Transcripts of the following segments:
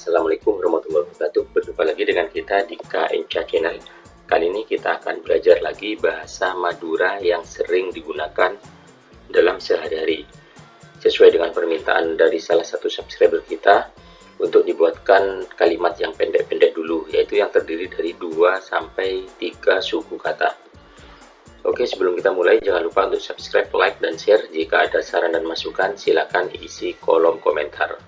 Assalamualaikum warahmatullahi wabarakatuh. Berjumpa lagi dengan kita di KNCA Channel. Kali ini kita akan belajar lagi bahasa Madura yang sering digunakan dalam sehari-hari. Sesuai dengan permintaan dari salah satu subscriber kita untuk dibuatkan kalimat yang pendek-pendek dulu, yaitu yang terdiri dari 2 sampai 3 suku kata. Oke, sebelum kita mulai jangan lupa untuk subscribe, like, dan share. Jika ada saran dan masukan silakan isi kolom komentar.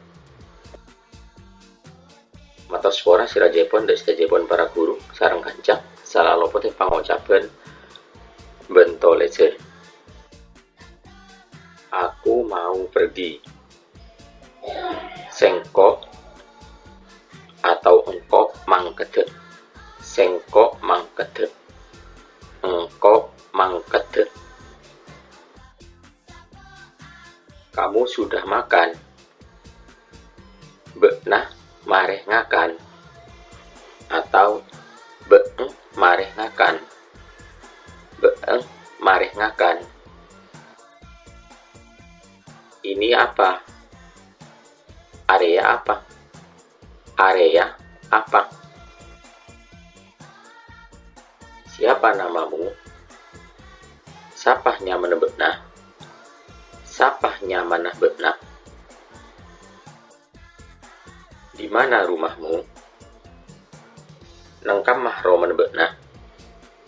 Matospora sira Jepon dan sira Jepon para guru sarang kancang salah lopote pangucapan bentolece. Aku mau pergi. Sengko atau engkok mangkete. Sengko mangkete. Engkok mangkete. Kamu sudah makan? Benah mareh ngakan atau beeng mareh ngakan. Beeng mareh ngakan. Ini apa? Area apa? Area apa? Siapa namamu? Sapahnya mana benah? Sapahnya mana benah? Di mana rumahmu? Nang kamah romana benah.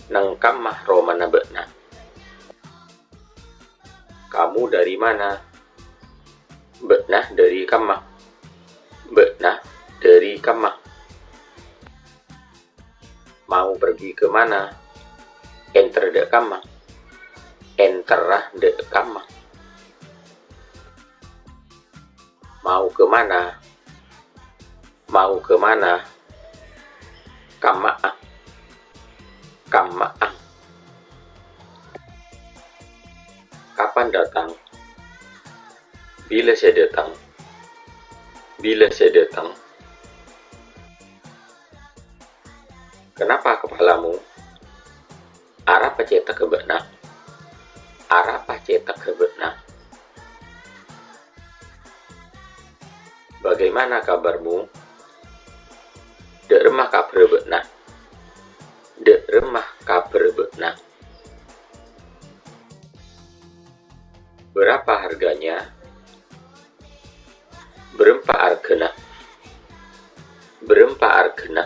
Nang kamah romana benah. Kamu dari mana? Benah dari kamah. Benah dari kamah. Mau pergi ke mana? Enter de kamah. Enterah de kamah. Mau ke mana? Mau ke mana? Kamaah. Kamaah. Kapan datang? Bila saya datang. Bila saya datang. Kenapa kepalamu? Arah pacetak ke benah. Arah pacetak ke benah. Bagaimana kabarmu? De remah kabar benah. De remah kabar benah. Berapa harganya? Berempa argena. Berempa argena.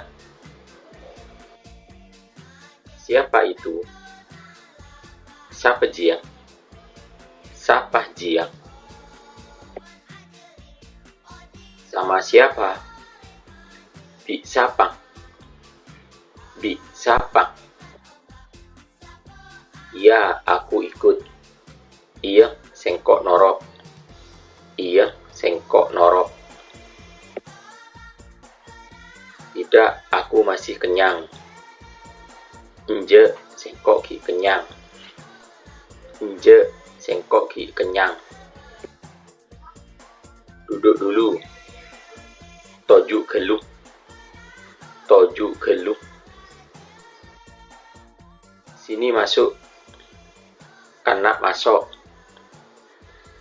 Siapa itu? Siapa jiang? Siapa jiang? Sama siapa? Bi siapa? Bi siapa? Iya, aku ikut. Iya, sengkok norok. Iya, sengkok norok. Tidak, aku masih kenyang. Nje, sengkok ki kenyang. Nje, sengkok ki kenyang. Duduk dulu. Toju geluk. Toju geluk. Sini masuk. Kanak masuk.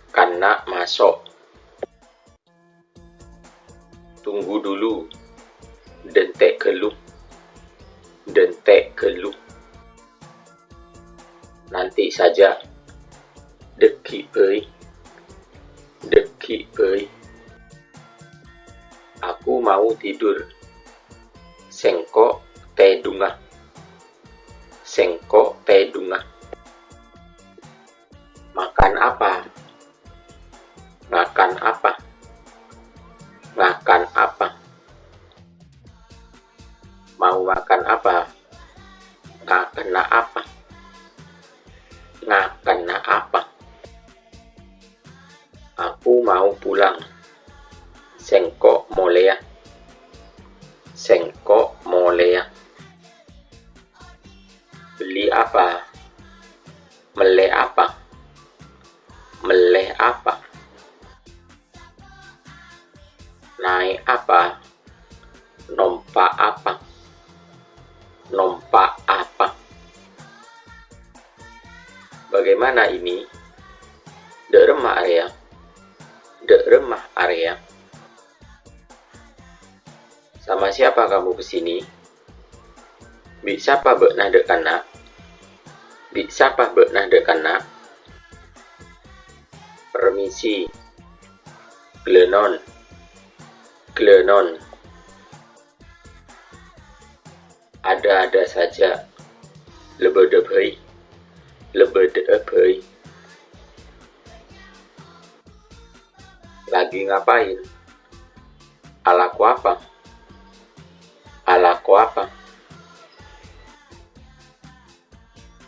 Kanak masuk. Tunggu dulu. Dentek geluk. Dentek geluk. Nanti saja. Deki pei. Deki pei. Aku mau tidur. Sengkok teh dungah. Sengkok teh dungah. Makan apa? Makan apa? Makan apa? Mau makan apa? Ngakena apa? Ngakena apa? Aku mau pulang. Sengkok molea. Sengkok molea. Beli apa? Mele apa? Meleh apa? Naik apa? Nompak apa? Nompak apa? Bagaimana ini? De remah area. De remah area. Sama siapa kamu kesini? Bi siapa beknah dek kana? Bi siapa beknah dek kana? Permisi. Glenon. Glenon. Ada-ada saja. Lebedebhei. Lebedebhei. Lagi ngapain? Alaku apa? Alaku apa?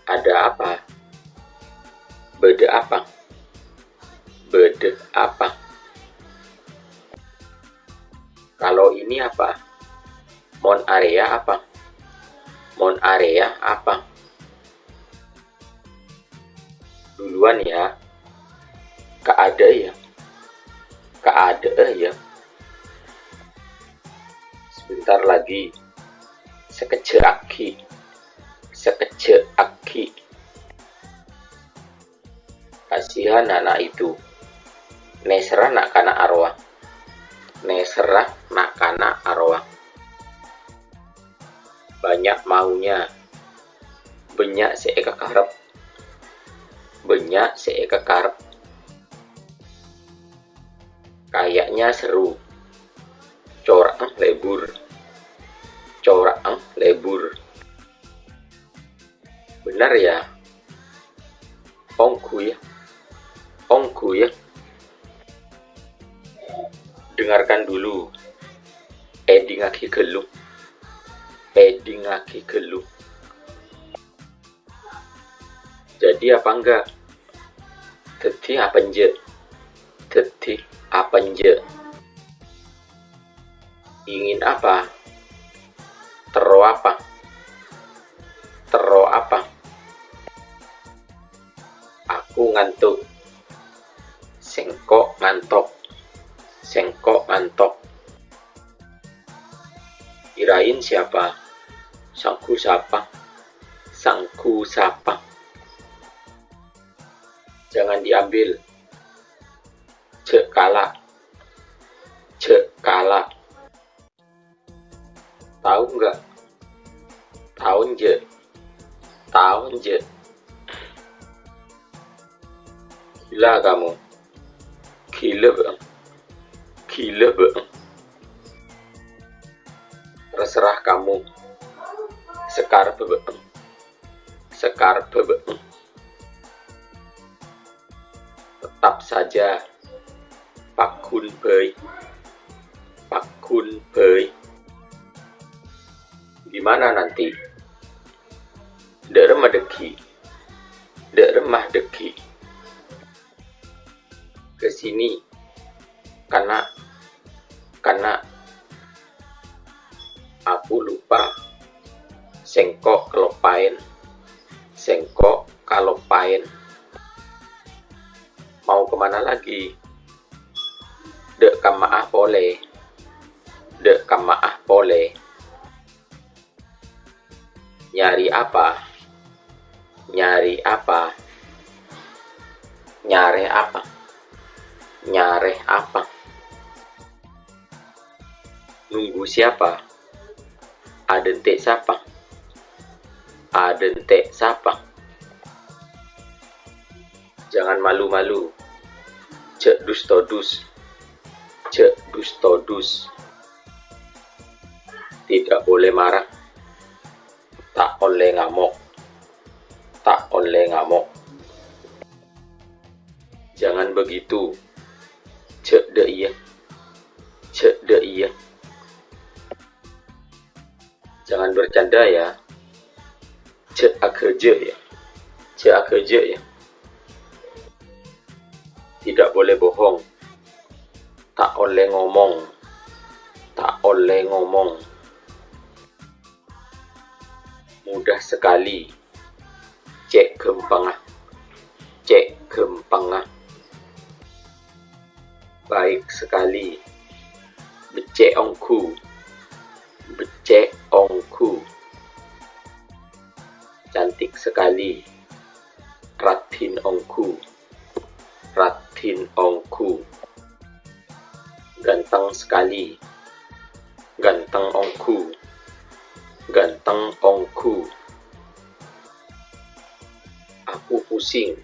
Ada apa? Bede apa? Bede apa? Kalau ini apa? Mon area apa? Mon area apa? Duluan ya. Kaada ya. Kaada ya. Sebentar lagi. Sekece aki. Sekece aki. Kasihan anak itu. Nesra nak kana arwah. Nesra nak kana arwah. Banyak maunya. Banyak seeka karep. Banyak seeka karep. Kayaknya seru. Corang lebur. Corang lebur. Benar ya? Ongku ya. Ongku ya. Dengarkan dulu. Edi ngaki gelung. Edi ngaki gelung. Jadi apa enggak? Teti apa nje? Teti apa nje? Ingin apa? Tero apa? Tero apa? Aku ngantuk. Sengkok ngantok. Sengkok ngantok. Kirain siapa? Sangku siapa? Sangku siapa? Jangan diambil. Cek kala. Cek kala. Tahu nggak? Tahu nje. Tahu nje. Gila kamu. Gila bang. Gila bang. Terserah kamu. Sekar bang. Sekar bang. Tetap saja. Pakun baik. Pakun baik. Gimana nanti? Dek remah deki. Dek remah deki. Kesini. Karena aku lupa. Sengkok kelopain. Sengkok kalopain. Mau kemana lagi? Dek kamaah boleh. Dek kamaah boleh. Nyari apa? Nyari apa? Nyare apa? Nyare apa? Nunggu siapa? Adente siapa? Adente siapa? Jangan malu-malu. Cek dus todus. Cek dus todus. Tidak boleh marah. Tak oleh ngamuk. Tak oleh ngamuk. Jangan begitu. Cek de iya. Cek de iya. Jangan bercanda ya. Cek akerja ya. Cek akerja ya. Tidak boleh bohong. Tak oleh ngomong. Tak oleh ngomong. Mudah sekali. Cek gempangah. Cek gempangah. Baik sekali. Becek ongku. Becek ongku. Cantik sekali. Ratin ongku. Ratin ongku. Ganteng sekali. Ganteng ongku. Ganteng ongku. Aku pusing.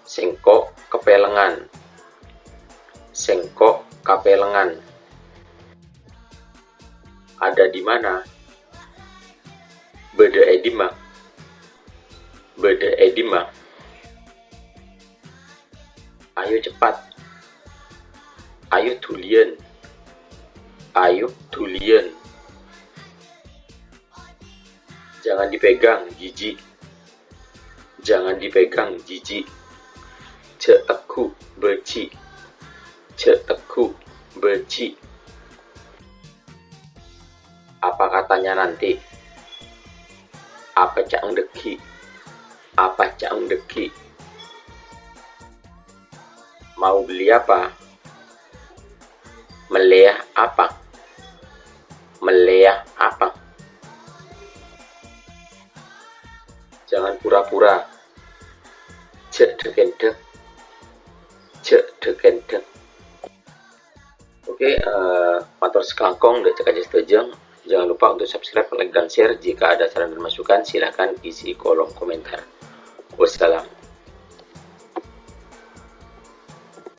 Sengkok kepelengan. Sengkok kapelengan. Ada di mana? Bede edima. Bede edima. Ayo cepat. Ayo tulian. Ayo tulian. Jangan dipegang, jijik. Jangan dipegang, jijik. Ceeku beci. Ceeku beci. Apa katanya nanti? Apa cang deki? Apa cang deki? Mau beli apa? Meleah apa? Meleah apa? Jangan pura-pura. Cek dekendek. Cek dekendek. Oke, matur sekangkong dan cek aja setujung. Jangan lupa untuk subscribe, like, dan share. Jika ada saran dan masukan, silahkan isi kolom komentar. Wassalam.